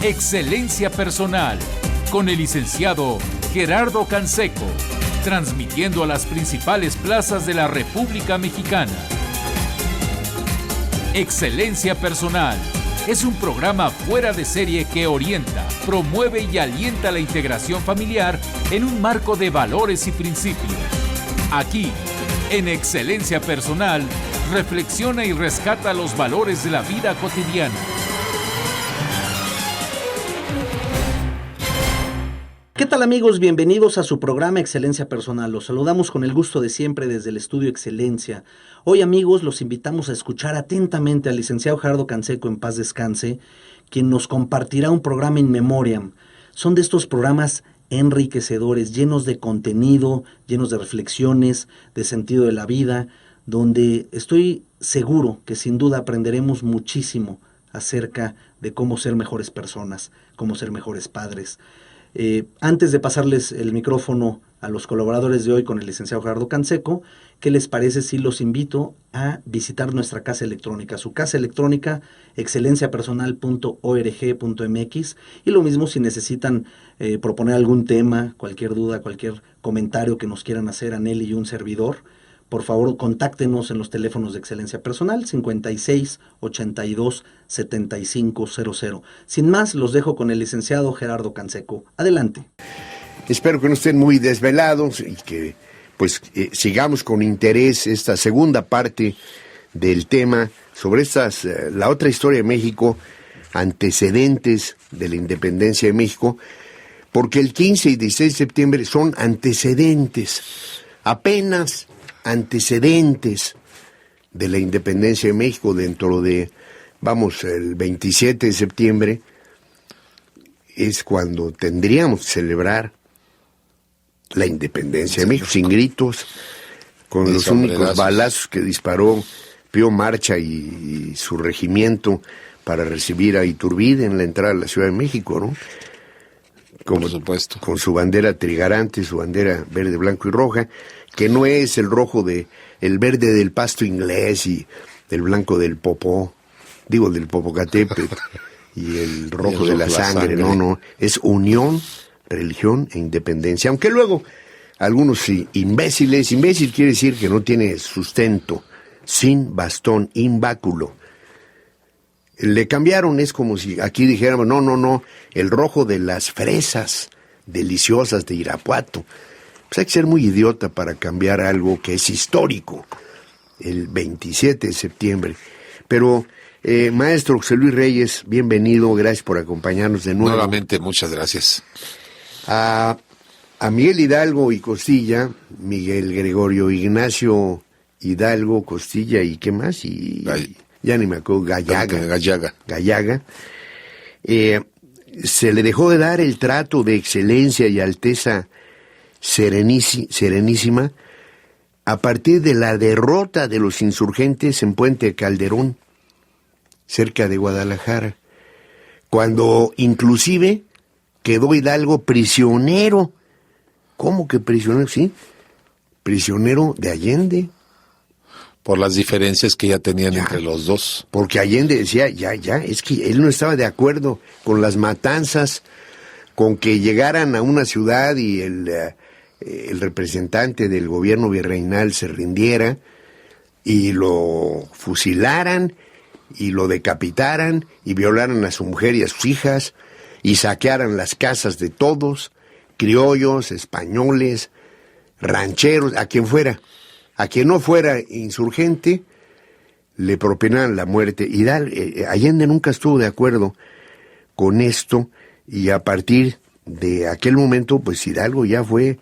Excelencia Personal, con el licenciado Gerardo Canseco, transmitiendo a las principales plazas de la República Mexicana. Excelencia Personal es un programa fuera de serie que orienta, promueve y alienta la integración familiar en un marco de valores y principios. Aquí, en Excelencia Personal, reflexiona y rescata los valores de la vida cotidiana. ¿Qué tal, amigos? Bienvenidos a su programa Excelencia Personal. Los saludamos con el gusto de siempre desde el Estudio Excelencia. Hoy, amigos, los invitamos a escuchar atentamente al licenciado Gerardo Canseco, en paz descanse, quien nos compartirá un programa in memoriam. Son de estos programas enriquecedores, llenos de contenido, llenos de reflexiones, de sentido de la vida, donde estoy seguro que sin duda aprenderemos muchísimo acerca de cómo ser mejores personas, cómo ser mejores padres. Antes de pasarles el micrófono a los colaboradores de hoy con el licenciado Gerardo Canseco, ¿qué les parece si los invito a visitar nuestra casa electrónica? Su casa electrónica, excelenciapersonal.org.mx, y lo mismo si necesitan proponer algún tema, cualquier duda, cualquier comentario que nos quieran hacer a Nelly y un servidor. Por favor, contáctenos en los teléfonos de Excelencia Personal, 56 82 75 00. Sin más, los dejo con el licenciado Gerardo Canseco. Adelante. Espero que no estén muy desvelados y que sigamos con interés esta segunda parte del tema sobre la otra historia de México, antecedentes de la independencia de México, porque el 15 y 16 de septiembre son antecedentes, apenas antecedentes de la independencia de México. Dentro de, el 27 de septiembre es cuando tendríamos que celebrar la independencia de México, sin gritos, con los únicos balazos que disparó Pío Marcha y su regimiento para recibir a Iturbide en la entrada a la Ciudad de México, ¿no? Por supuesto. Con su bandera trigarante, su bandera verde, blanco y roja, que no es el verde del pasto inglés y el blanco del del Popocatépetl y el rojo de la sangre, no, es unión, religión e independencia. Aunque luego algunos imbécil quiere decir que no tiene sustento, sin bastón, imbáculo. Le cambiaron, es como si aquí dijéramos, no, el rojo de las fresas deliciosas de Irapuato. Pues hay que ser muy idiota para cambiar algo que es histórico, el 27 de septiembre. Pero, maestro José Luis Reyes, bienvenido, gracias por acompañarnos de nuevo. Nuevamente, muchas gracias. A Miguel Hidalgo y Costilla, Miguel Gregorio Ignacio Hidalgo, Costilla y ¿qué más? Ya ni me acuerdo, Gallaga. Se le dejó de dar el trato de excelencia y alteza serenísima a partir de la derrota de los insurgentes en Puente Calderón, cerca de Guadalajara, cuando inclusive quedó Hidalgo prisionero. ¿Cómo que prisionero? Sí, prisionero de Allende. Por las diferencias que ya tenían entre los dos. Porque Allende decía, es que él no estaba de acuerdo con las matanzas, con que llegaran a una ciudad y el representante del gobierno virreinal se rindiera y lo fusilaran y lo decapitaran y violaran a su mujer y a sus hijas y saquearan las casas de todos, criollos, españoles, rancheros, a quien fuera. A quien no fuera insurgente, le propinaran la muerte. Y Allende nunca estuvo de acuerdo con esto, y a partir de aquel momento, pues Hidalgo ya fue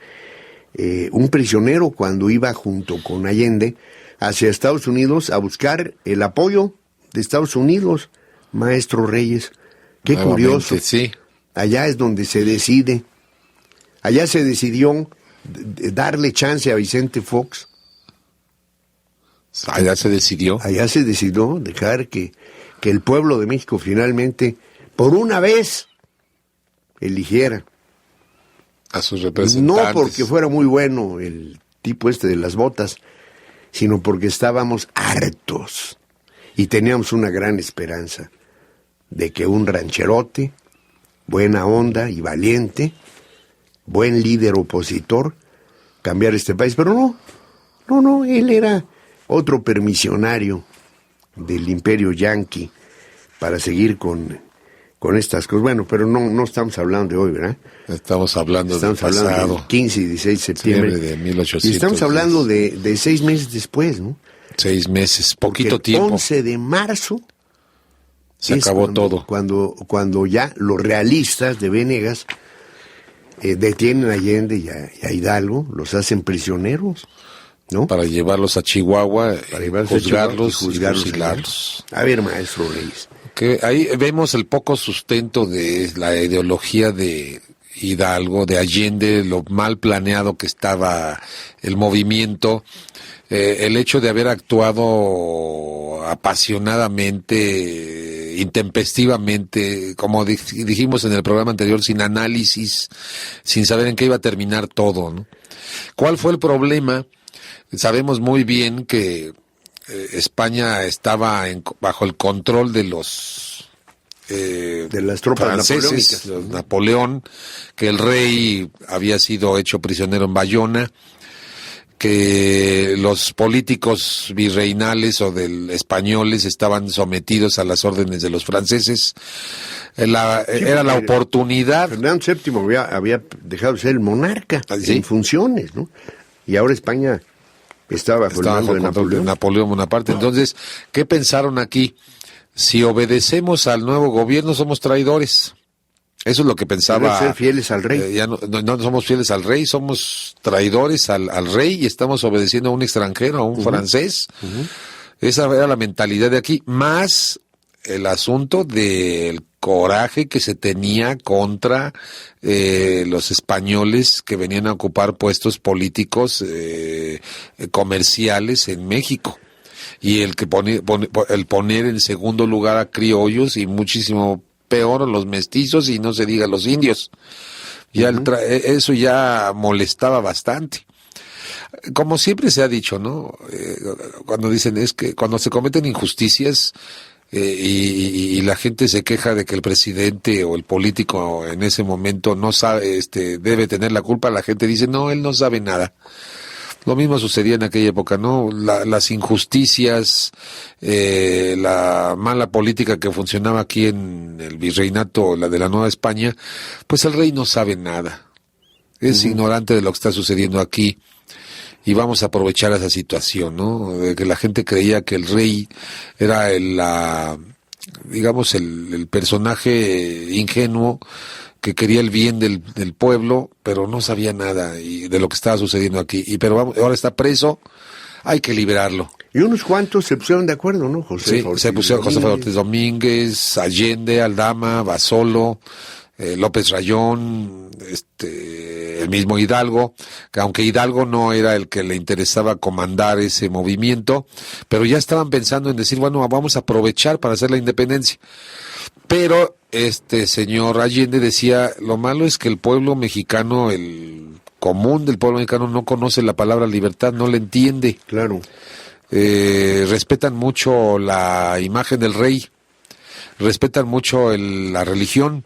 un prisionero cuando iba junto con Allende hacia Estados Unidos a buscar el apoyo de Estados Unidos, maestro Reyes. Qué curioso. Sí. Allá es donde se decide. Allá se decidió darle chance a Vicente Fox. Allá se decidió dejar que el pueblo de México finalmente, por una vez, eligiera a sus representantes. No porque fuera muy bueno el tipo de las botas, sino porque estábamos hartos y teníamos una gran esperanza de que un rancherote buena onda y valiente, buen líder opositor, cambiar este país. Pero no, él era otro permisionario del imperio yanqui para seguir con estas cosas. Bueno, pero no estamos hablando de hoy, ¿verdad? Estamos hablando del del 15 y 16 de septiembre de 1810. Y estamos hablando de 6 meses después, ¿no? 6 meses, poquito Porque el tiempo. 11 de marzo se acabó todo. Cuando ya los realistas de Venegas detienen a Allende y a Hidalgo, los hacen prisioneros, ¿no? Para llevarlos a Chihuahua, juzgarlos y juzgarlos. fusilarlos. A ver, maestro Reyes. Que ahí vemos el poco sustento de la ideología de Hidalgo, de Allende, lo mal planeado que estaba el movimiento, el hecho de haber actuado apasionadamente, intempestivamente, como dijimos en el programa anterior, sin análisis, sin saber en qué iba a terminar todo, ¿no? ¿Cuál fue el problema? Sabemos muy bien que España estaba bajo el control de los de las tropas franceses, Napoleón, que el rey había sido hecho prisionero en Bayona, que los políticos virreinales o españoles estaban sometidos a las órdenes de los franceses. Era la oportunidad. Fernando VII había dejado de ser el monarca en funciones, ¿no? Y ahora España estaba bajo el mando de Napoleón Bonaparte. Entonces, ¿qué pensaron aquí? Si obedecemos al nuevo gobierno, somos traidores. Eso es lo que pensaba. Ser fieles al rey. Ya no somos fieles al rey, somos traidores al rey y estamos obedeciendo a un extranjero, a un francés. Esa era la mentalidad de aquí, más el asunto del coraje que se tenía contra los españoles que venían a ocupar puestos políticos comerciales en México. Y el poner en segundo lugar a criollos y muchísimo peor los mestizos y no se diga los indios. Ya eso ya molestaba bastante. Como siempre se ha dicho, ¿no? Cuando dicen es que cuando se cometen injusticias y la gente se queja de que el presidente o el político en ese momento no sabe, debe tener la culpa, la gente dice, no, él no sabe nada. Lo mismo sucedía en aquella época, ¿no? Las injusticias, la mala política que funcionaba aquí en el virreinato, la de la Nueva España, pues el rey no sabe nada. Es ignorante de lo que está sucediendo aquí. Y vamos a aprovechar esa situación, ¿no? De que la gente creía que el rey era el personaje ingenuo que quería el bien del pueblo, pero no sabía nada de lo que estaba sucediendo aquí. Pero ahora está preso, hay que liberarlo. Y unos cuantos se pusieron de acuerdo, ¿no? Se pusieron José Ortiz Domínguez, Allende, Aldama, Basolo, López Rayón, el mismo Hidalgo, que aunque Hidalgo no era el que le interesaba comandar ese movimiento, pero ya estaban pensando en decir, bueno, vamos a aprovechar para hacer la independencia. Pero señor Allende decía, lo malo es que el pueblo mexicano, el común del pueblo mexicano no conoce la palabra libertad, no la entiende. Claro. Respetan mucho la imagen del rey, respetan mucho la religión.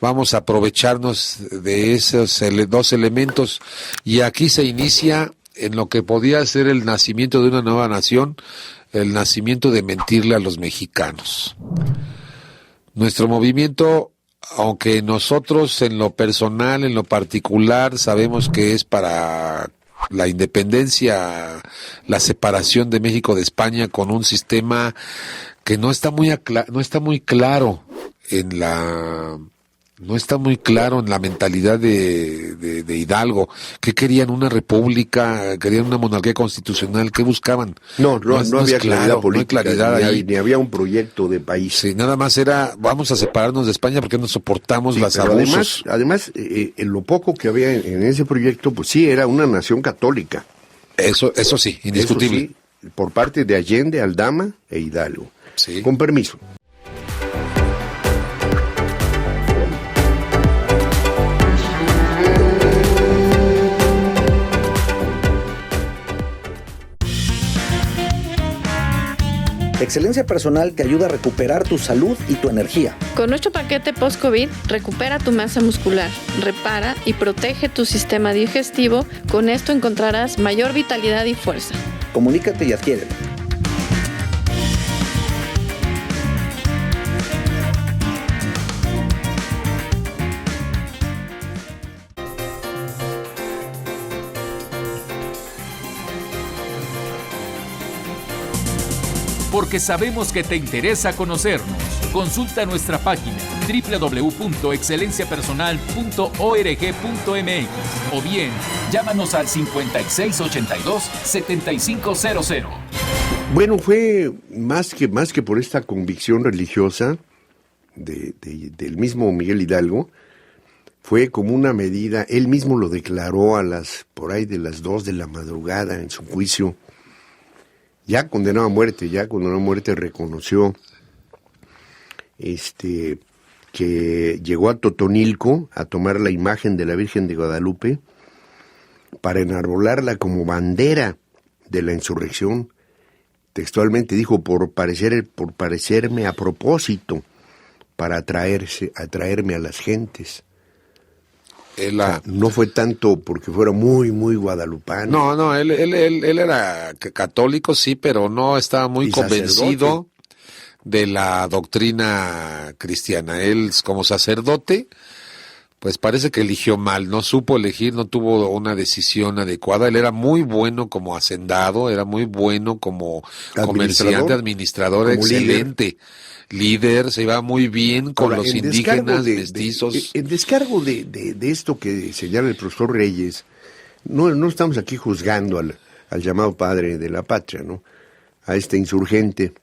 Vamos a aprovecharnos de esos dos elementos y aquí se inicia en lo que podía ser el nacimiento de una nueva nación, el nacimiento de mentirle a los mexicanos. Nuestro movimiento, aunque nosotros en lo personal, en lo particular, sabemos que es para la independencia, la separación de México de España con un sistema que no está muy claro en la mentalidad de Hidalgo. ¿Qué querían? ¿Una república? ¿Querían una monarquía constitucional? ¿Qué buscaban? No había claridad política, no hay claridad ahí. Ni había un proyecto de país. Sí, nada más era, vamos a separarnos de España porque no soportamos las abusos. Además, en lo poco que había en ese proyecto, pues sí, era una nación católica. Eso sí, indiscutible. Eso sí, por parte de Allende, Aldama e Hidalgo. Sí. Con permiso. Excelencia Personal te ayuda a recuperar tu salud y tu energía. Con nuestro paquete post-COVID, recupera tu masa muscular, repara y protege tu sistema digestivo. Con esto encontrarás mayor vitalidad y fuerza. Comunícate y adquiérelo. Porque sabemos que te interesa conocernos. Consulta nuestra página www.excelenciapersonal.org.mx o bien llámanos al 5682-7500. Bueno, fue más que por esta convicción religiosa del mismo Miguel Hidalgo, fue como una medida, él mismo lo declaró por ahí de las 2 de la madrugada en su juicio. Ya condenado a muerte, reconoció que llegó a Totonilco a tomar la imagen de la Virgen de Guadalupe para enarbolarla como bandera de la insurrección. Textualmente dijo, por parecerme a propósito, para atraerme a las gentes. No fue tanto porque fuera muy, muy guadalupano. No, él era católico, sí, pero no estaba muy convencido de la doctrina cristiana. Él, como sacerdote, pues parece que eligió mal, no supo elegir, no tuvo una decisión adecuada. Él era muy bueno como hacendado, era muy bueno como comerciante, administrador, excelente. Líder, se iba muy bien con los indígenas, mestizos. En descargo de esto que señala el profesor Reyes, no estamos aquí juzgando al llamado padre de la patria, ¿no? A este insurgente.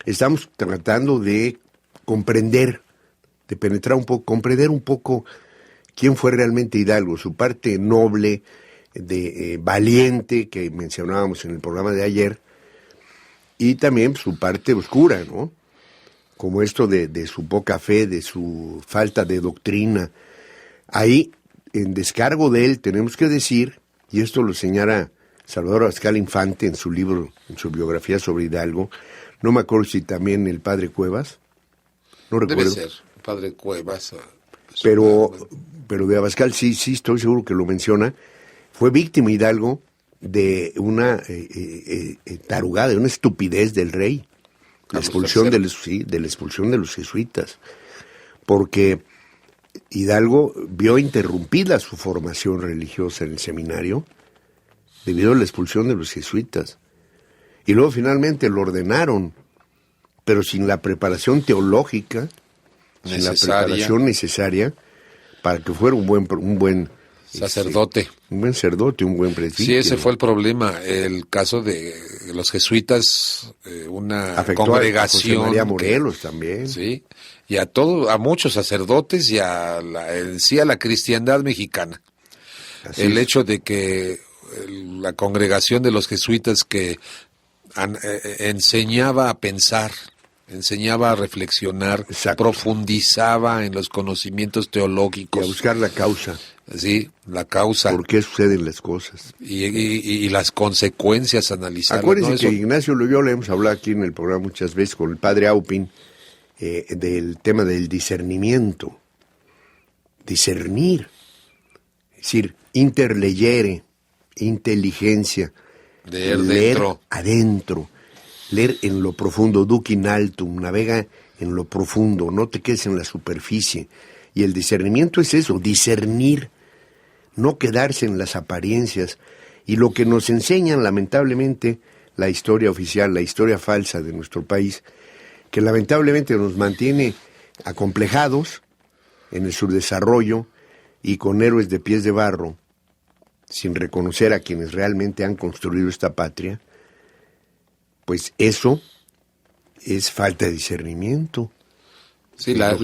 Estamos tratando de comprender, de penetrar un poco, comprender un poco quién fue realmente Hidalgo, su parte noble, valiente, que mencionábamos en el programa de ayer, y también su parte oscura, ¿no? Como esto de su poca fe, de su falta de doctrina. Ahí, en descargo de él, tenemos que decir, y esto lo señala Salvador Abascal Infante en su libro, en su biografía sobre Hidalgo, no me acuerdo si también el padre Cuevas, no recuerdo. Debe ser, el padre Cuevas. Pero de Abascal sí estoy seguro que lo menciona. Fue víctima Hidalgo de una tarugada, de una estupidez del rey. La expulsión de la expulsión de los jesuitas, porque Hidalgo vio interrumpida su formación religiosa en el seminario debido a la expulsión de los jesuitas, y luego finalmente lo ordenaron, pero sin la preparación teológica, sin la preparación necesaria para que fuera un buen sacerdote. Un buen sacerdote, un buen presbítero. Sí, ese fue el problema. El caso de los jesuitas, una afectó congregación. A José María Morelos también. Sí, y a muchos sacerdotes y a la cristiandad mexicana. Así el es. hecho de que la congregación de los jesuitas que enseñaba a pensar, enseñaba a reflexionar, exacto, profundizaba en los conocimientos teológicos. Y a buscar la causa. Sí, la causa. ¿Por qué suceden las cosas? Y las consecuencias, analizarlas. Acuérdense que Ignacio Loyola, hemos hablado aquí en el programa muchas veces con el padre Aupin, del tema del discernimiento. Discernir. Es decir, interleyere, inteligencia. Leer dentro. Adentro. Leer en lo profundo, duc in altum, navega en lo profundo, no te quedes en la superficie. Y el discernimiento es eso, discernir, no quedarse en las apariencias. Y lo que nos enseñan, lamentablemente, la historia oficial, la historia falsa de nuestro país, que lamentablemente nos mantiene acomplejados en el subdesarrollo y con héroes de pies de barro, sin reconocer a quienes realmente han construido esta patria, pues eso es falta de discernimiento. Sí, la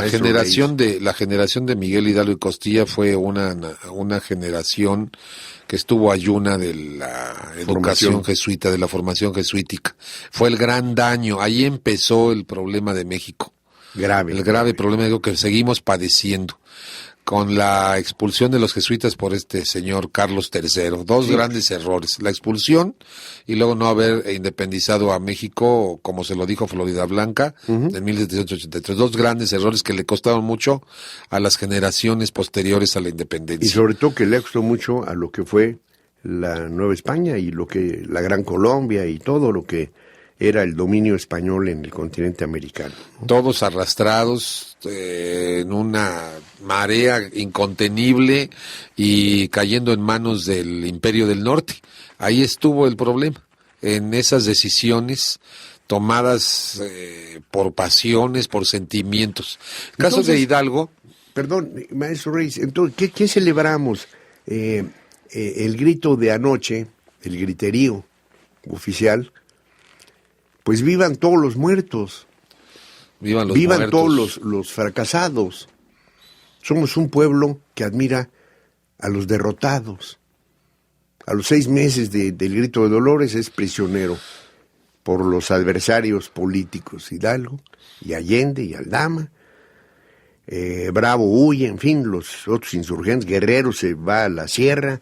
generación de Miguel Hidalgo y Costilla fue una generación que estuvo ayuna de la educación jesuita, de la formación jesuítica. Fue el gran daño, ahí empezó el problema de México. Grave. El grave problema que seguimos padeciendo. con la expulsión de los jesuitas por este señor Carlos III. Dos grandes errores, la expulsión y luego no haber independizado a México, como se lo dijo Florida Blanca, en 1783. Dos grandes errores que le costaron mucho a las generaciones posteriores a la independencia. Y sobre todo que le costó mucho a lo que fue la Nueva España y lo que la Gran Colombia y todo lo que era el dominio español en el continente americano. Todos arrastrados en una marea incontenible y cayendo en manos del Imperio del Norte. Ahí estuvo el problema, en esas decisiones tomadas por pasiones, por sentimientos. El caso de Hidalgo... Perdón, maestro Reyes, entonces, ¿qué celebramos? El grito de anoche, el griterío oficial, pues vivan todos los muertos. Vivan muertos. Todos los fracasados. Somos un pueblo que admira a los derrotados. A los 6 meses del grito de Dolores es prisionero por los adversarios políticos, Hidalgo y Allende y Aldama. Bravo huye, en fin, los otros insurgentes. Guerrero se va a la sierra.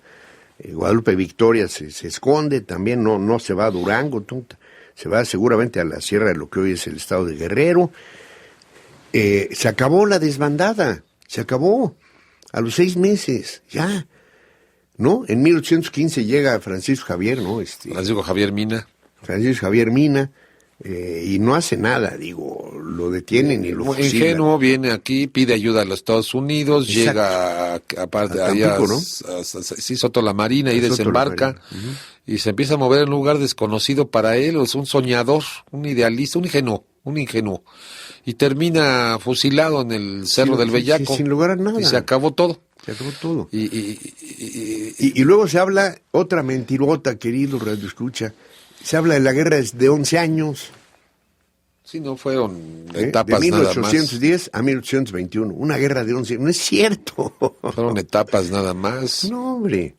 Guadalupe Victoria se esconde, también no se va a Durango, se va seguramente a la sierra de lo que hoy es el estado de Guerrero. Se acabó la desbandada, se acabó a los 6 meses, ya, ¿no? En 1815 llega Francisco Javier, ¿no? Francisco Javier Mina, y no hace nada, digo, lo detienen y lo fusilan. Ingenuo, viene aquí, pide ayuda a los Estados Unidos, exacto, llega aparte allá sí, Soto la Marina y desembarca, y se empieza a mover en un lugar desconocido para él. Es un soñador, un idealista, un ingenuo, y termina fusilado en el Cerro del Bellaco, sin lugar a nada. Y se acabó todo. Y luego se habla, otra mentirota, querido Radio Escucha, se habla de la guerra de 11 años. Sí, no fueron etapas de nada más. De 1810 a 1821, una guerra de 11 años, no es cierto. Fueron etapas nada más. No, hombre.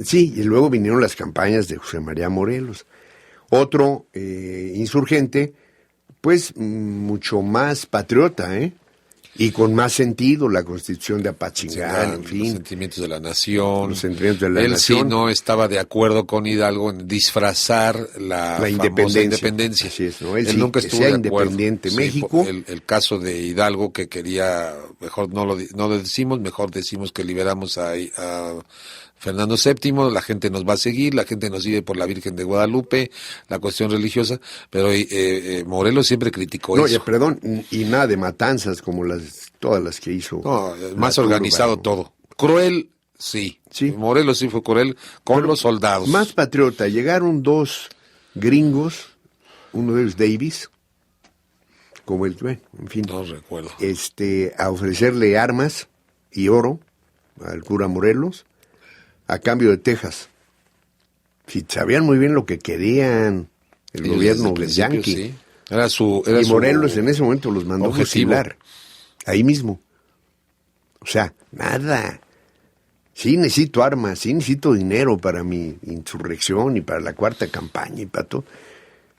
Sí, y luego vinieron las campañas de José María Morelos. Otro insurgente, pues mucho más patriota, y con más sentido, la Constitución de Apatzingán, en fin. Los sentimientos de la nación. Él sí no estaba de acuerdo con Hidalgo en disfrazar la independencia. Así es, ¿no? Él nunca estuvo de acuerdo. Independiente México. El caso de Hidalgo, que quería, mejor no lo decimos, mejor decimos que liberamos a Fernando VII, la gente nos va a seguir, la gente nos sigue por la Virgen de Guadalupe, la cuestión religiosa, pero Morelos siempre criticó eso. Perdón, y nada de matanzas como todas las que hizo. No, más organizado todo. Cruel, sí. Morelos sí fue cruel con los soldados. Más patriota, llegaron 2 gringos, uno de ellos Davis, como en fin. No recuerdo. A ofrecerle armas y oro al cura Morelos, a cambio de Texas. Si sabían muy bien lo que querían el gobierno del yanqui. Sí. Y Morelos en ese momento los mandó fusilar. Ahí mismo. O sea, nada. Sí necesito armas, sí necesito dinero para mi insurrección y para la cuarta campaña y para todo.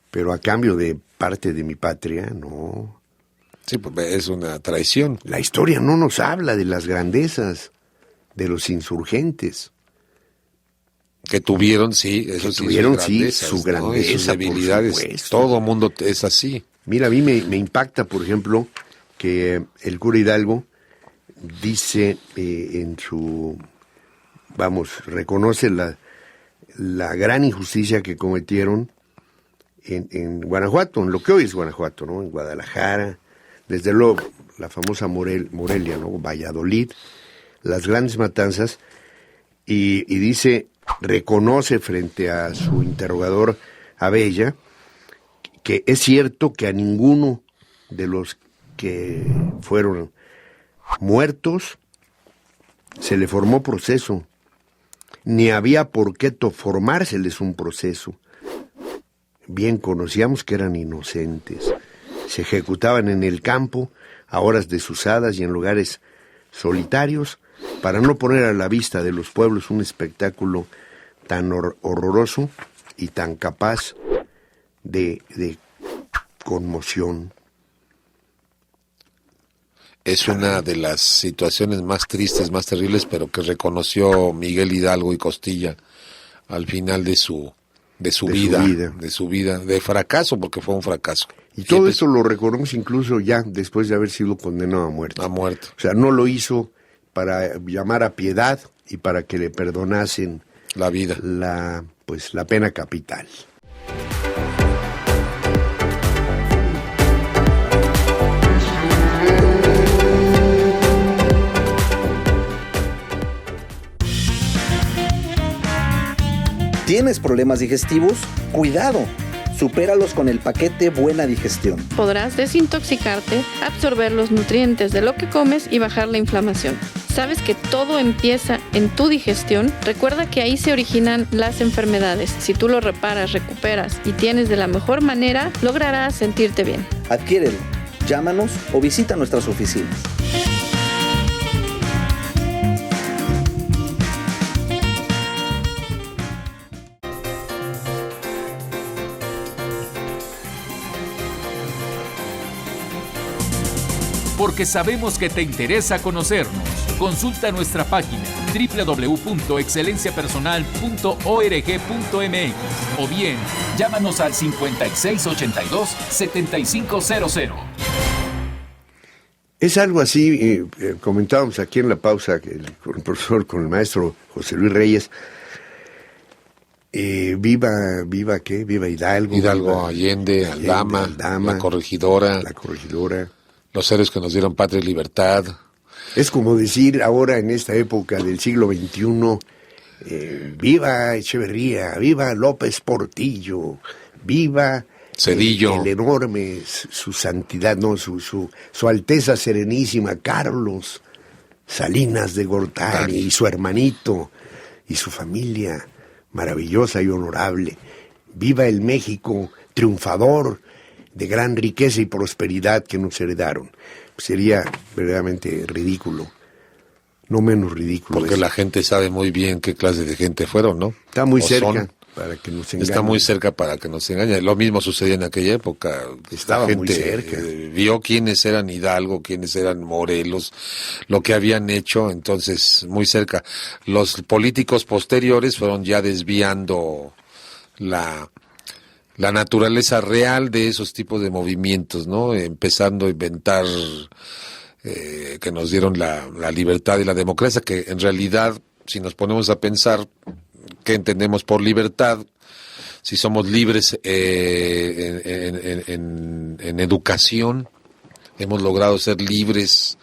Pero a cambio de parte de mi patria, no. Sí, pues es una traición. La historia no nos habla de las grandezas de los insurgentes. Que tuvieron, sí, eso sí, su grandeza, y sus debilidades. Todo mundo es así. Mira, a mí me impacta, por ejemplo, que el cura Hidalgo dice reconoce la gran injusticia que cometieron en Guanajuato, en lo que hoy es Guanajuato, ¿no? En Guadalajara, desde luego la famosa Morelia, ¿no? Valladolid, las grandes matanzas, y dice, reconoce frente a su interrogador Abella que es cierto que a ninguno de los que fueron muertos se le formó proceso, ni había por qué formárseles un proceso. Bien conocíamos que eran inocentes, se ejecutaban en el campo a horas desusadas y en lugares solitarios, para no poner a la vista de los pueblos un espectáculo tan horroroso y tan capaz de conmoción. es una de las situaciones más tristes, más terribles, pero que reconoció Miguel Hidalgo y Costilla al final de su vida, de fracaso, porque fue un fracaso. Y todo esto lo reconoce incluso ya después de haber sido condenado a muerte. A muerte. O sea, no lo hizo para llamar a piedad y para que le perdonasen la vida, la pena capital. ¿Tienes problemas digestivos? ¡Cuidado! Supéralos con el paquete Buena Digestión. Podrás desintoxicarte, absorber los nutrientes de lo que comes y bajar la inflamación. ¿Sabes que todo empieza en tu digestión? Recuerda que ahí se originan las enfermedades. Si tú lo reparas, recuperas y tienes de la mejor manera, lograrás sentirte bien. Adquiérelo, llámanos o visita nuestras oficinas. Porque sabemos que te interesa conocernos. Consulta nuestra página www.excelenciapersonal.org.mx o bien llámanos al 5682-7500. Es algo así, comentábamos aquí en la pausa con el profesor, con el maestro José Luis Reyes. Viva Hidalgo. Viva Allende, Aldama, la corregidora. Los héroes que nos dieron patria y libertad. Es como decir ahora en esta época del siglo XXI, viva Echeverría, viva López Portillo, viva Zedillo, el enorme, su santidad, no, su Alteza Serenísima Carlos Salinas de Gortari y su hermanito y su familia maravillosa y honorable. Viva el México triunfador, de gran riqueza y prosperidad que nos heredaron. Sería verdaderamente ridículo, no menos ridículo. Porque la gente sabe muy bien qué clase de gente fueron, ¿no? Está muy cerca para que nos engañen. Está muy cerca para que nos engañen. Lo mismo sucedía en aquella época. Estaba la gente muy cerca. Vio quiénes eran Hidalgo, quiénes eran Morelos, lo que habían hecho, entonces muy cerca. Los políticos posteriores fueron ya desviando la naturaleza real de esos tipos de movimientos, ¿no? Empezando a inventar que nos dieron la libertad y la democracia, que en realidad, si nos ponemos a pensar qué entendemos por libertad, si somos libres en educación, hemos logrado ser libres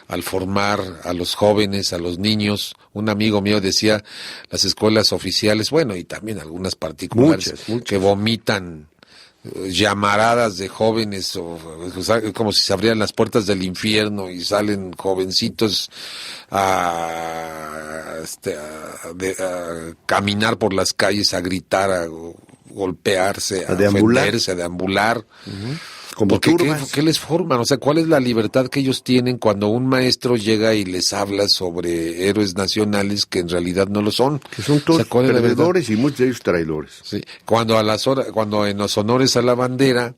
al formar a los jóvenes, a los niños. Un amigo mío decía, las escuelas oficiales, bueno, y también algunas particulares, muchas. que vomitan llamaradas de jóvenes, como si se abrieran las puertas del infierno y salen jovencitos a caminar por las calles, a gritar, a golpearse, a ofenderse, a deambular. Uh-huh. ¿Qué les forman? O sea, ¿cuál es la libertad que ellos tienen cuando un maestro llega y les habla sobre héroes nacionales que en realidad no lo son? Que son todos perdedores y muchos de ellos traidores. Sí. Cuando en los honores a la bandera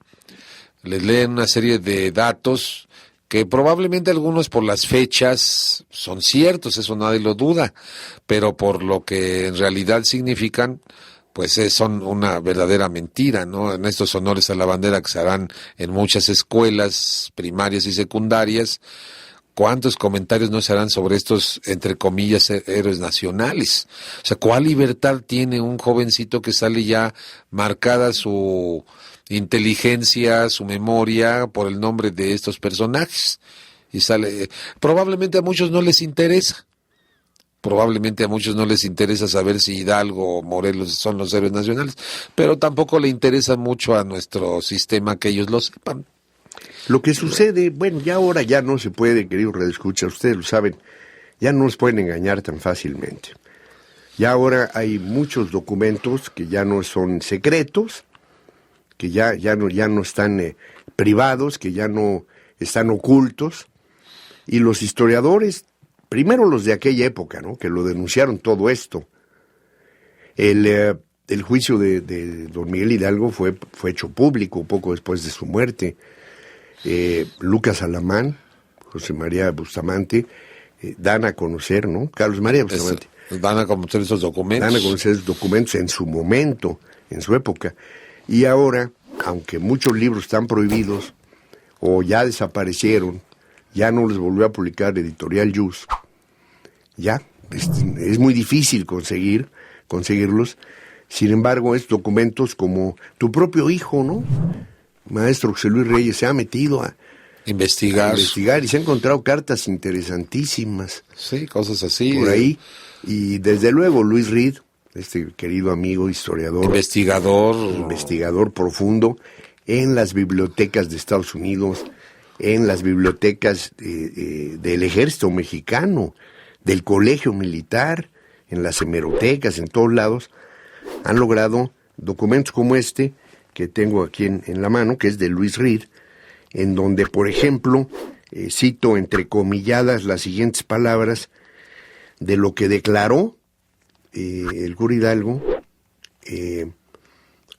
les leen una serie de datos que probablemente algunos por las fechas son ciertos, eso nadie lo duda, pero por lo que en realidad significan, pues son una verdadera mentira, ¿no? En estos honores a la bandera que se harán en muchas escuelas primarias y secundarias, ¿cuántos comentarios no se harán sobre estos, entre comillas, héroes nacionales? O sea, ¿cuál libertad tiene un jovencito que sale ya marcada su inteligencia, su memoria por el nombre de estos personajes? Y sale, probablemente a muchos no les interesa. Probablemente a muchos no les interesa saber si Hidalgo o Morelos son los héroes nacionales, pero tampoco le interesa mucho a nuestro sistema que ellos lo sepan. Lo que sucede, bueno, ya ahora ya no se puede, querido redescucha, ustedes lo saben, ya no nos pueden engañar tan fácilmente. Ya ahora hay muchos documentos que ya no son secretos, que ya no están privados, que ya no están ocultos, y los historiadores, primero los de aquella época, ¿no?, que lo denunciaron todo esto. El juicio de don Miguel Hidalgo fue hecho público poco después de su muerte. Lucas Alamán, José María Bustamante, dan a conocer, ¿no? Carlos María Bustamante. Dan a conocer esos documentos. Dan a conocer esos documentos en su momento, en su época. Y ahora, aunque muchos libros están prohibidos o ya desaparecieron, ya no les volvió a publicar Editorial Yus, ya, es muy difícil conseguirlos. Sin embargo, estos documentos, como tu propio hijo, ¿no? Maestro José Luis Reyes se ha metido a investigar y se ha encontrado cartas interesantísimas. Sí, cosas así. Por ahí. Y desde luego Luis Reed, este querido amigo, historiador. Investigador profundo en las bibliotecas de Estados Unidos, en las bibliotecas del Ejército Mexicano, del Colegio Militar, en las hemerotecas, en todos lados, han logrado documentos como este, que tengo aquí en la mano, que es de Luis Reed, en donde, por ejemplo, cito entrecomilladas las siguientes palabras de lo que declaró el cura Hidalgo,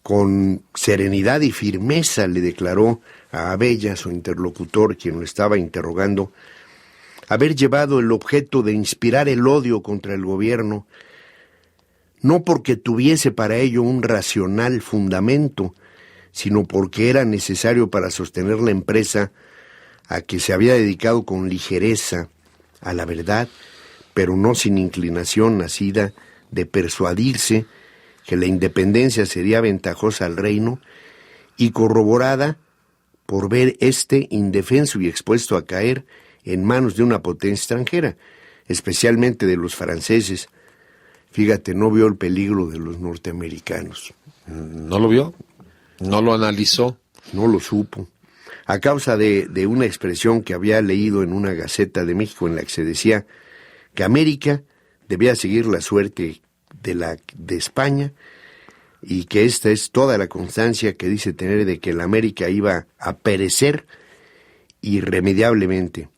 con serenidad y firmeza le declaró a Abella, su interlocutor, quien lo estaba interrogando, haber llevado el objeto de inspirar el odio contra el gobierno, no porque tuviese para ello un racional fundamento, sino porque era necesario para sostener la empresa a que se había dedicado con ligereza a la verdad, pero no sin inclinación nacida de persuadirse que la independencia sería ventajosa al reino y corroborada por ver indefenso y expuesto a caer en manos de una potencia extranjera, especialmente de los franceses. Fíjate, no vio el peligro de los norteamericanos. ¿No lo vio? ¿No lo analizó? No lo supo. A causa de una expresión que había leído en una Gaceta de México en la que se decía que América debía seguir la suerte de España y que esta es toda la constancia que dice tener de que la América iba a perecer irremediablemente,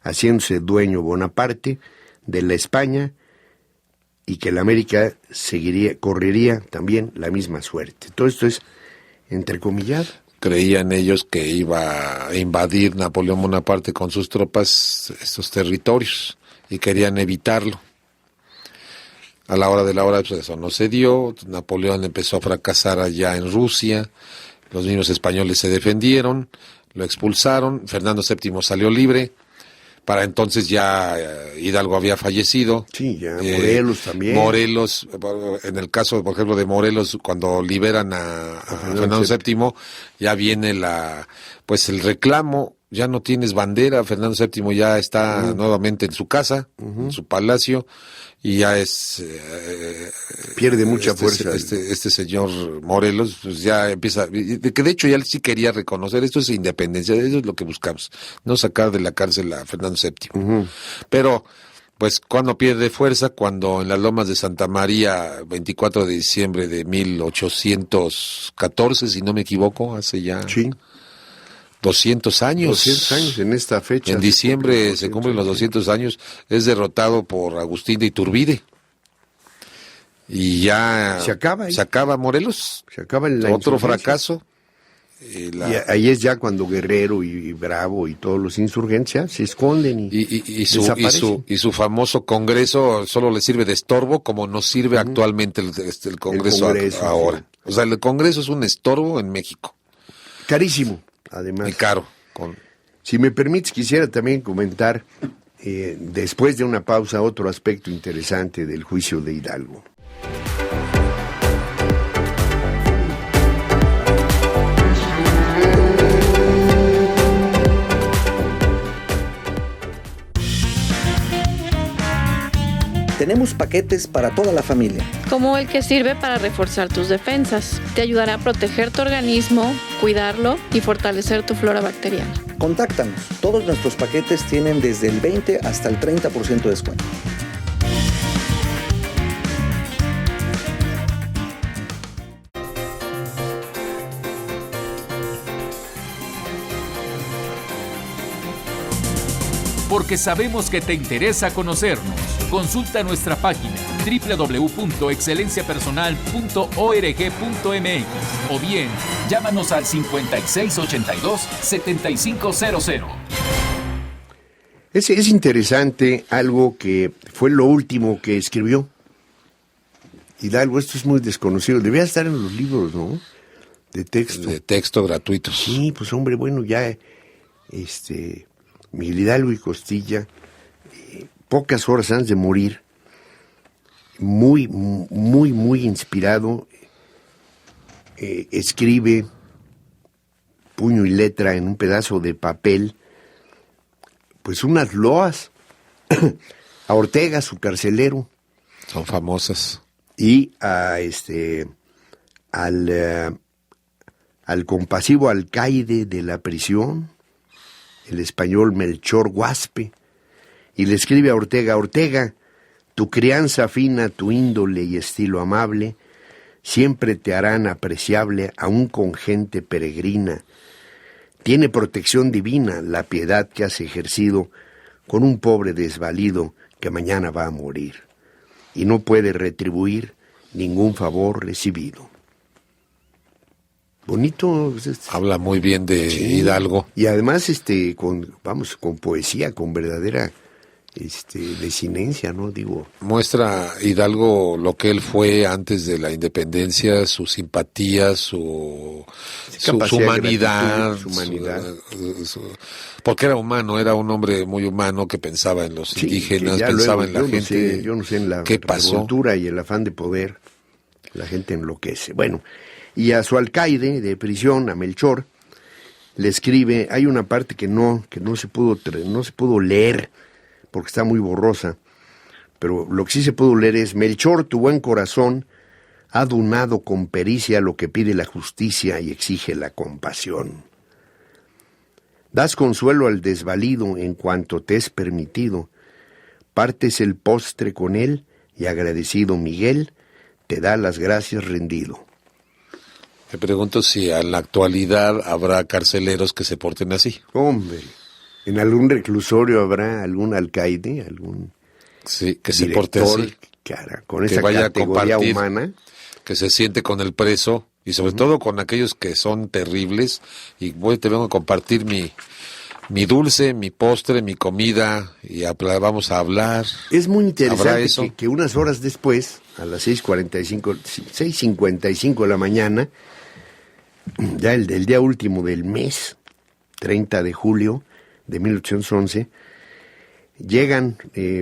haciéndose dueño Bonaparte de la España y que la América correría también la misma suerte. Todo esto es entrecomillado. Creían ellos que iba a invadir Napoleón Bonaparte con sus tropas estos territorios y querían evitarlo. A la hora de la hora, pues eso no se dio. Napoleón empezó a fracasar allá en Rusia, los mismos españoles se defendieron, lo expulsaron, Fernando VII salió libre. Para entonces ya Hidalgo había fallecido. Sí, ya Morelos también. Morelos, en el caso, por ejemplo, de Morelos, cuando liberan a Fernando VII, ya viene el reclamo, ya no tienes bandera, Fernando VII ya está nuevamente en su casa, en su palacio, y ya pierde mucha fuerza. Este señor Morelos, pues ya empieza, que de hecho ya sí quería reconocer, esto es independencia, eso es lo que buscamos, no sacar de la cárcel a Fernando VII. Pero, pues, cuando pierde fuerza, cuando en las lomas de Santa María, 24 de diciembre de 1814, si no me equivoco, hace ya... Sí. 200 años. 200 años en esta fecha. En diciembre se cumplen los 200 años. Es derrotado por Agustín de Iturbide. Y ya... Se acaba ahí. Se acaba Morelos. Se acaba la otro insurgencia. Fracaso. Y ahí es ya cuando Guerrero y Bravo y todos los insurgentes se esconden y su famoso Congreso solo le sirve de estorbo, como nos sirve actualmente el Congreso ahora. Sí. O sea, el Congreso es un estorbo en México. Carísimo. Además, y caro. Si me permites, quisiera también comentar, después de una pausa, otro aspecto interesante del juicio de Hidalgo. Tenemos paquetes para toda la familia. Como el que sirve para reforzar tus defensas. Te ayudará a proteger tu organismo, cuidarlo y fortalecer tu flora bacteriana. Contáctanos. Todos nuestros paquetes tienen desde el 20 hasta el 30% de descuento. Porque sabemos que te interesa conocernos. Consulta nuestra página www.excelenciapersonal.org.mx o bien llámanos al 5682-7500. Es interesante algo que fue lo último que escribió Hidalgo. Esto es muy desconocido. Debía estar en los libros, ¿no? De texto. De texto gratuitos. Sí, pues hombre, bueno, ya Miguel Hidalgo y Costilla, pocas horas antes de morir, muy, muy, muy inspirado, escribe puño y letra en un pedazo de papel, pues unas loas a Ortega, su carcelero. Son famosas. Y al compasivo alcaide de la prisión, el español Melchor Guaspe, y le escribe a Ortega: Ortega, tu crianza fina, tu índole y estilo amable, siempre te harán apreciable aún con gente peregrina. Tiene protección divina la piedad que has ejercido con un pobre desvalido que mañana va a morir, y no puede retribuir ningún favor recibido. Bonito. Habla muy bien de Hidalgo. Y además, con poesía, con verdadera desinencia, ¿no? Digo. Muestra Hidalgo lo que él fue antes de la independencia, su simpatía, su humanidad. Su humanidad. Porque era humano, era un hombre muy humano que pensaba en los indígenas, pensaba en la gente. Yo no sé, en la revoltura y el afán de poder, la gente enloquece. Bueno, y a su alcaide de prisión, a Melchor, le escribe, hay una parte que no se pudo leer, porque está muy borrosa, pero lo que sí se pudo leer es: Melchor, tu buen corazón ha donado con pericia lo que pide la justicia y exige la compasión. Das consuelo al desvalido en cuanto te es permitido, partes el postre con él y agradecido Miguel te da las gracias rendido. Me pregunto si en la actualidad habrá carceleros que se porten así. Hombre, en algún reclusorio habrá algún alcaide, algún que se porte así, cara, con esa categoría humana, que se siente con el preso y sobre todo con aquellos que son terribles. Y te vengo a compartir mi dulce, mi postre, mi comida y vamos a hablar. Es muy interesante que unas horas después, a las 6:55 de la mañana, ya el día último del mes, 30 de julio de 1811, llegan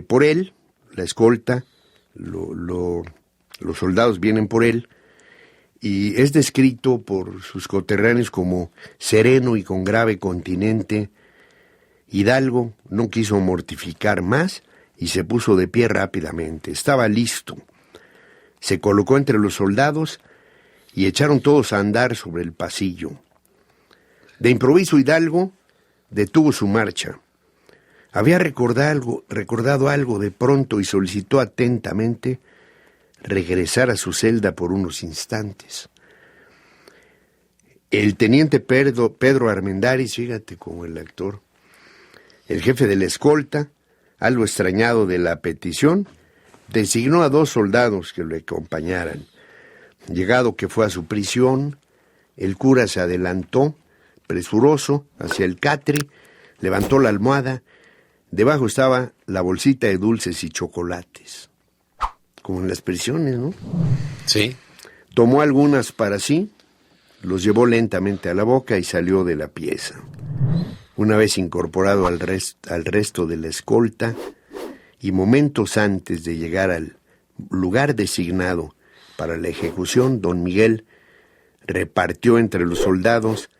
por él, la escolta, los soldados vienen por él, y es descrito por sus coterráneos como sereno y con grave continente. Hidalgo no quiso mortificar más y se puso de pie rápidamente. Estaba listo. Se colocó entre los soldados y echaron todos a andar sobre el pasillo. De improviso Hidalgo detuvo su marcha. Había recordado algo de pronto y solicitó atentamente regresar a su celda por unos instantes. El teniente Pedro Armendáriz, fíjate como el actor, el jefe de la escolta, algo extrañado de la petición, designó a 2 soldados que lo acompañaran. Llegado que fue a su prisión, el cura se adelantó, presuroso, hacia el catre, levantó la almohada, debajo estaba la bolsita de dulces y chocolates. Como en las prisiones, ¿no? Sí. Tomó algunas para sí, los llevó lentamente a la boca y salió de la pieza. Una vez incorporado al resto de la escolta, y momentos antes de llegar al lugar designado para la ejecución, don Miguel repartió entre los soldados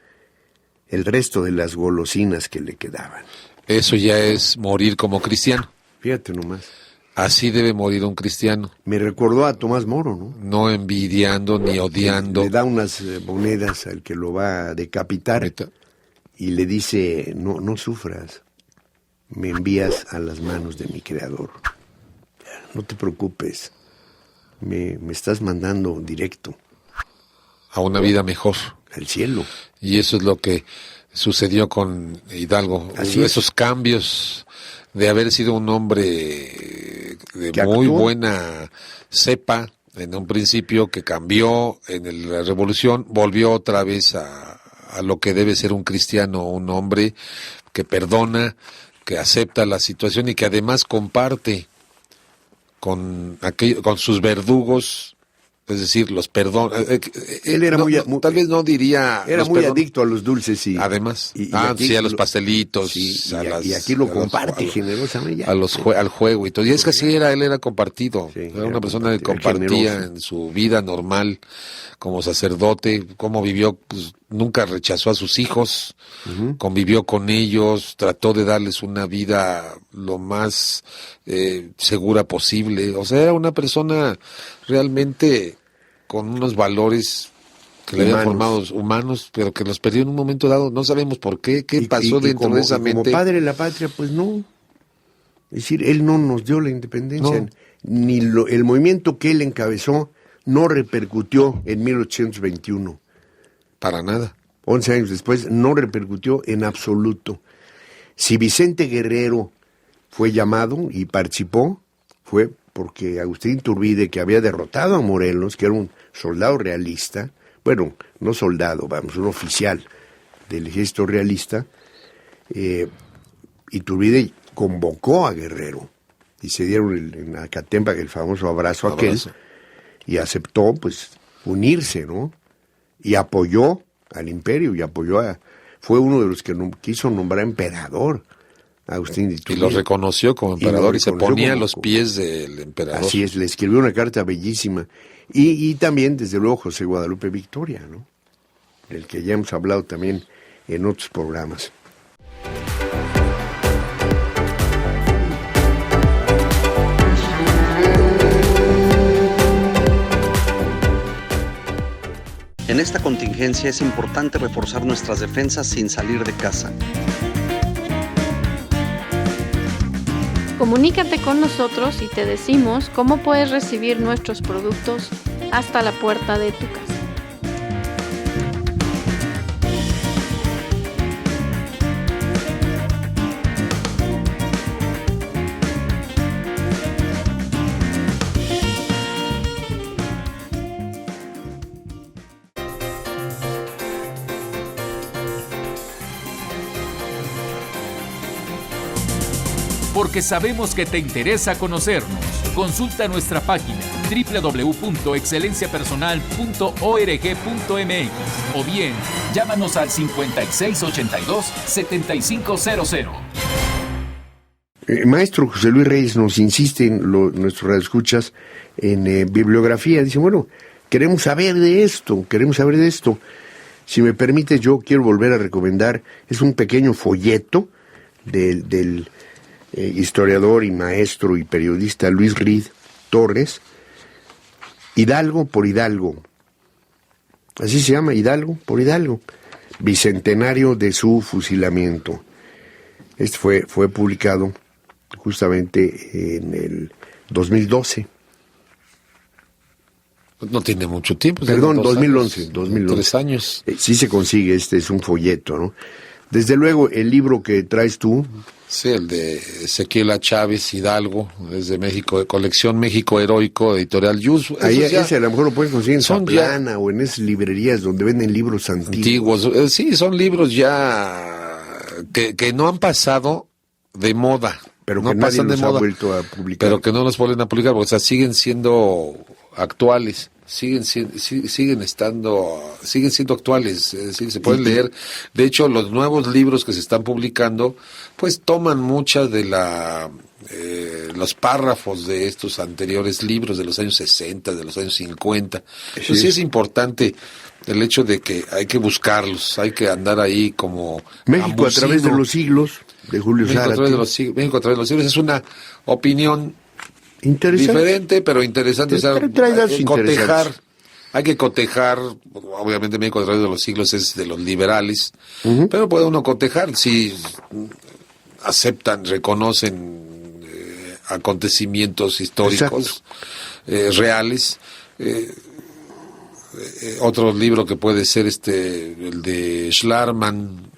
el resto de las golosinas que le quedaban. Eso ya es morir como cristiano. Fíjate nomás. Así debe morir un cristiano. Me recordó a Tomás Moro, ¿no? No envidiando ni odiando. Le da unas monedas al que lo va a decapitar y le dice: no sufras, me envías a las manos de mi Creador. No te preocupes, me estás mandando directo. A una vida mejor. Al cielo. Y eso es lo que sucedió con Hidalgo. Esos cambios de haber sido un hombre de muy buena cepa en un principio, que cambió en la revolución, volvió otra vez a lo que debe ser un cristiano, un hombre que perdona, que acepta la situación y que además comparte con sus verdugos, es decir, los perdón. Él era tal vez no diría. Era muy adicto a los dulces y además. Y sí, a los pastelitos. Y aquí lo comparte generosamente. Al juego y todo. Y es que así era, él era compartido. Sí, era una persona que compartía generoso en su vida normal como sacerdote, cómo vivió, pues nunca rechazó a sus hijos, convivió con ellos, trató de darles una vida lo más segura posible. O sea, era una persona realmente con unos valores que le habían formado humanos, pero que los perdió en un momento dado. No sabemos por qué pasó dentro de esa mente. Como padre de la patria, pues no. Es decir, él no nos dio la independencia, ni el movimiento que él encabezó no repercutió en 1821. Para nada. 11 años después, no repercutió en absoluto. Si Vicente Guerrero fue llamado y participó, fue porque Agustín Iturbide, que había derrotado a Morelos, que era un soldado realista, bueno, no soldado, un oficial del ejército realista, Iturbide convocó a Guerrero y se dieron en Acatempa el famoso abrazo aquel, y aceptó pues unirse, ¿no? Y apoyó al imperio fue uno de los que quiso nombrar emperador a Agustín Iturbide. Y lo reconoció como emperador y se ponía a los pies del emperador. Así es, le escribió una carta bellísima. Y también, desde luego, José Guadalupe Victoria, ¿no? Del que ya hemos hablado también en otros programas. En esta contingencia es importante reforzar nuestras defensas sin salir de casa. Comunícate con nosotros y te decimos cómo puedes recibir nuestros productos hasta la puerta de tu casa. Porque sabemos que te interesa conocernos. Consulta nuestra página www.excelenciapersonal.org.mx o bien llámanos al 5682-7500. Maestro José Luis Reyes nos insiste en nuestros radioescuchas en bibliografía. Dice, bueno, queremos saber de esto. Si me permite, yo quiero volver a recomendar, es un pequeño folleto del historiador y maestro y periodista Luis Reed Torres, Hidalgo por Hidalgo. Así se llama, Hidalgo por Hidalgo. Bicentenario de su fusilamiento. Este fue publicado justamente en el 2012. No tiene mucho tiempo. Perdón, 2011. 3 años. Sí se consigue, es un folleto, ¿no? Desde luego, el libro que traes tú. Sí, el de Ezequiel A. Chávez Hidalgo, desde México, de colección México Heroico, editorial Yus. Ahí ese a lo mejor lo puedes conseguir en Zaplana o en esas librerías donde venden libros antiguos. Sí, son libros ya que no han pasado de moda. Pero no que nadie pasan de los ha moda, vuelto a publicar. pero que no los vuelven a publicar, porque siguen siendo actuales. Siguen siendo actuales, es decir, se pueden leer. De hecho, los nuevos libros que se están publicando, pues toman muchas de los párrafos de estos anteriores libros de los años 60, de los años 50. Entonces sí es importante el hecho de que hay que buscarlos, hay que andar ahí como México a través de los siglos, de Julio Zárate. México a través de los siglos es una opinión interesante. Diferente, pero interesante. Hay que cotejar, obviamente México a través de los siglos es de los liberales, pero puede uno cotejar si aceptan, reconocen acontecimientos históricos reales. Otro libro que puede ser el de Schlarman,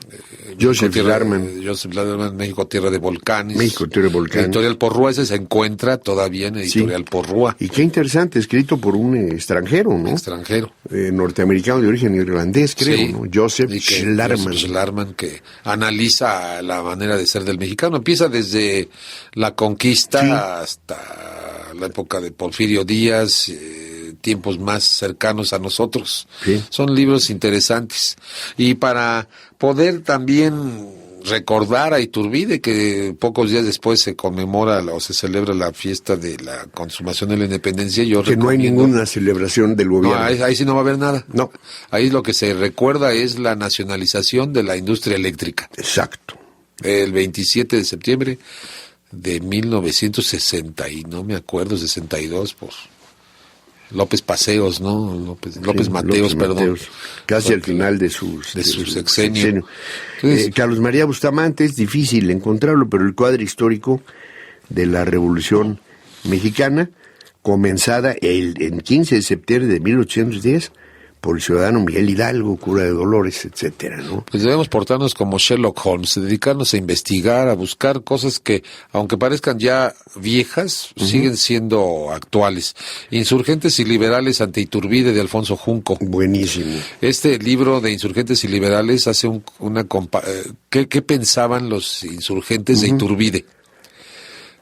Joseph Larman. Joseph Larman, México, Tierra de Volcanes. México, Tierra de Volcanes. Editorial Porrúa, ese se encuentra todavía en Editorial Porrúa. Y qué interesante, escrito por un extranjero, ¿no? Extranjero. Norteamericano de origen irlandés, creo, Sí. ¿no? Joseph Larman. Joseph Larman, que analiza la manera de ser del mexicano. Empieza desde la conquista hasta la época de Porfirio Díaz, tiempos más cercanos a nosotros. Sí. Son libros interesantes. Y para poder también recordar a Iturbide, que pocos días después se conmemora o se celebra la fiesta de la consumación de la independencia, yo Que no hay recomiendo- ninguna celebración del No, gobierno. ahí sí no va a haber nada. No. Ahí lo que se recuerda es la nacionalización de la industria eléctrica. Exacto. El 27 de septiembre de 1960, y no me acuerdo, 62, pues López Paseos, ¿no? López Sí, Mateos, perdón. Mateos, casi Porque- al final de su sexenio. Entonces- Carlos María Bustamante, es difícil encontrarlo, pero el cuadro histórico de la Revolución Mexicana, comenzada en 15 de septiembre de 1810 por el ciudadano Miguel Hidalgo, cura de Dolores, etcétera, ¿no? Pues debemos portarnos como Sherlock Holmes, dedicarnos a investigar, a buscar cosas que, aunque parezcan ya viejas, siguen siendo actuales. Insurgentes y liberales ante Iturbide, de Alfonso Junco. Buenísimo. Este libro de Insurgentes y Liberales hace ¿qué pensaban los insurgentes de Iturbide?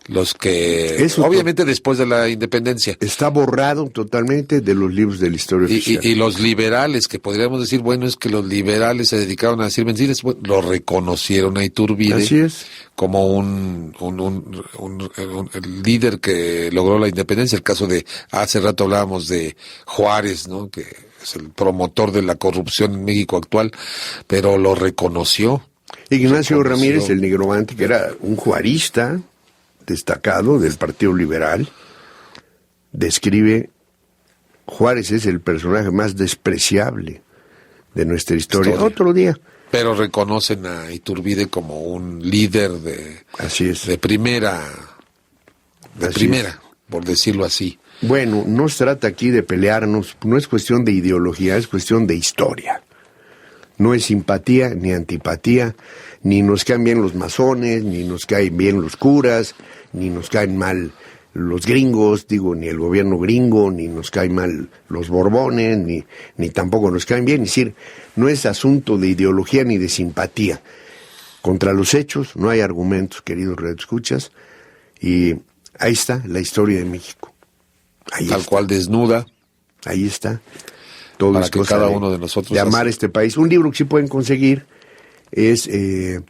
Los que, Eso obviamente después de la independencia. Está borrado totalmente de los libros de la historia oficial. Y los liberales, que podríamos decir, bueno, es que los liberales se dedicaron a decir mentiras, bueno, lo reconocieron a Iturbide Así es. como un el líder que logró la independencia. El caso de, hace rato hablábamos de Juárez, ¿no? Que es el promotor de la corrupción en México actual, pero lo reconoció. Ignacio Reconoció. Ramírez, el Negromante, que era un juarista destacado del Partido Liberal, describe: Juárez es el personaje más despreciable de nuestra historia. Otro día. Pero reconocen a Iturbide como un líder Así es. de primera, Así por decirlo así. Bueno, no se trata aquí de pelearnos, no es cuestión de ideología, es cuestión de historia. No es simpatía ni antipatía, ni nos caen bien los masones, ni nos caen bien los curas, ni nos caen mal los gringos, ni el gobierno gringo, ni nos caen mal los borbones, ni tampoco nos caen bien. Es decir, no es asunto de ideología ni de simpatía. Contra los hechos no hay argumentos, queridos redescuchas, y ahí está la historia de México. Ahí Tal está. cual desnuda. Ahí está. Todo Para es que cosa cada uno de nosotros de amar hace. este país. Un libro que sí pueden conseguir es el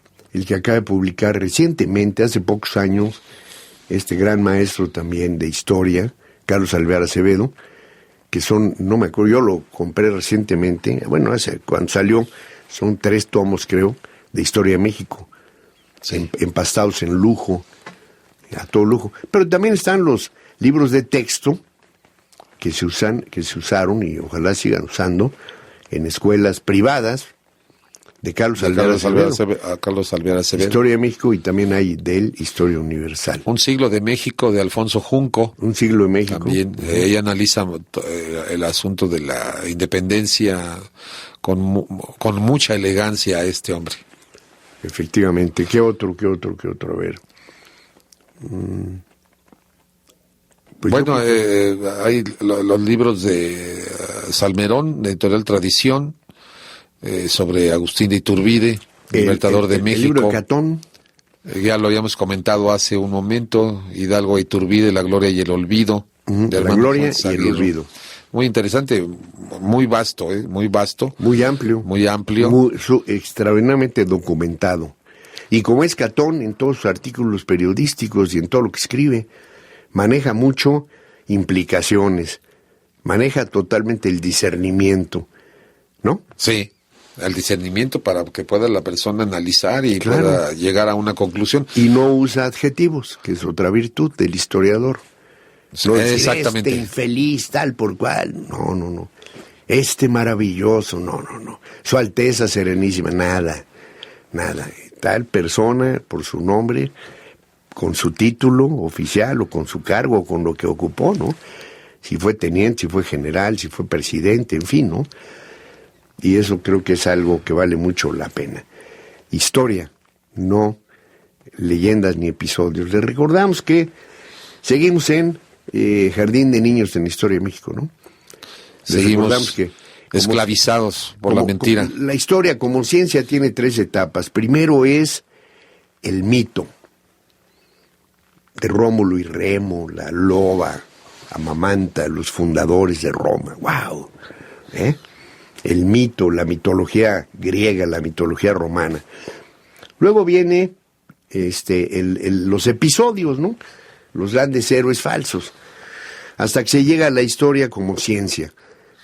que acaba de publicar recientemente, hace pocos años, este gran maestro también de historia, Carlos Alvear Acevedo, que son, no me acuerdo, yo lo compré recientemente, bueno, cuando salió, son 3 tomos, creo, de historia de México, empastados en lujo, a todo lujo. Pero también están los libros de texto que se usaron y ojalá sigan usando en escuelas privadas de Carlos Alvear Acevedo. Carlos Alvear Acevedo. Historia de México, y también hay de él Historia Universal. Un siglo de México, de Alfonso Junco. Un siglo de México. También ella analiza el asunto de la independencia con mucha elegancia a este hombre. Efectivamente. ¿Qué otro? A ver. Pues bueno, hay los libros de Salmerón, de Editorial Tradición, sobre Agustín de Iturbide, Libertador de México. El libro de Catón. Ya lo habíamos comentado hace un momento, Hidalgo e Iturbide, La Gloria y el Olvido. De La Gloria y el Olvido. Muy interesante, muy vasto, muy vasto. Muy amplio. Muy amplio. Extraordinariamente documentado. Y como es Catón en todos sus artículos periodísticos y en todo lo que escribe, maneja mucho implicaciones, maneja totalmente el discernimiento, ¿no? Sí, el discernimiento para que pueda la persona analizar y pueda llegar a una conclusión. Y no usa adjetivos, que es otra virtud del historiador. No decir, exactamente. este infeliz, tal por cual. No. Este maravilloso, no. Su Alteza Serenísima, nada. Tal persona, por su nombre, con su título oficial o con su cargo o con lo que ocupó, ¿no? Si fue teniente, si fue general, si fue presidente, en fin, ¿no? Y eso creo que es algo que vale mucho la pena. historia, no leyendas ni episodios. Les recordamos que seguimos en Jardín de Niños en la Historia de México, ¿no? Les recordamos Seguimos que esclavizados por la mentira. La historia como ciencia tiene 3 etapas. Primero es el mito de Rómulo y Remo, la loba Amamanta, los fundadores de Roma. ¡Wow! El mito, la mitología griega, la mitología romana. Luego viene los episodios, ¿no? Los grandes héroes falsos. Hasta que se llega a la historia como ciencia.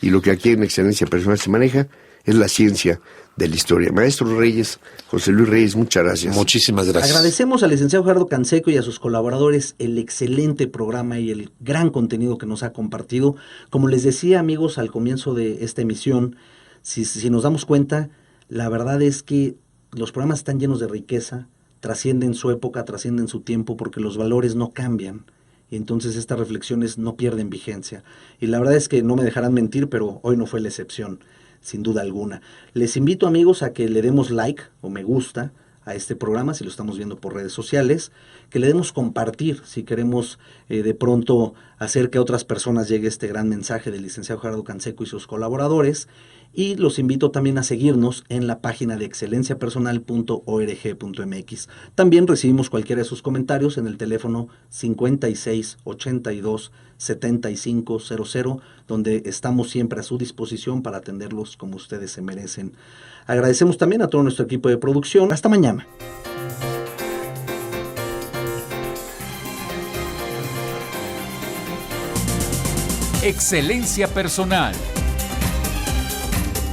Y lo que aquí en Excelencia Personal se maneja es la ciencia de la historia. Maestro Reyes, José Luis Reyes, muchas gracias. Muchísimas gracias. Agradecemos al licenciado Gerardo Canseco y a sus colaboradores el excelente programa y el gran contenido que nos ha compartido. Como les decía, amigos, al comienzo de esta emisión, si nos damos cuenta, la verdad es que los programas están llenos de riqueza, trascienden su época, trascienden su tiempo, porque los valores no cambian. Y entonces estas reflexiones no pierden vigencia. Y la verdad es que no me dejarán mentir, pero hoy no fue la excepción, sin duda alguna. Les invito, amigos, a que le demos like o me gusta a este programa, si lo estamos viendo por redes sociales, que le demos compartir, si queremos de pronto hacer que a otras personas llegue este gran mensaje del licenciado Gerardo Canseco y sus colaboradores. Y los invito también a seguirnos en la página de excelenciapersonal.org.mx. También recibimos cualquiera de sus comentarios en el teléfono 5682-7500, donde estamos siempre a su disposición para atenderlos como ustedes se merecen. Agradecemos también a todo nuestro equipo de producción. Hasta mañana. Excelencia Personal.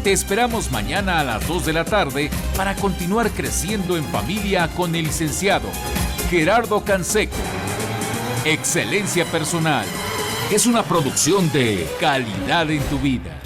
Te esperamos mañana a las 2 de la tarde para continuar creciendo en familia con el licenciado Gerardo Canseco. Excelencia Personal es una producción de Calidad en tu Vida.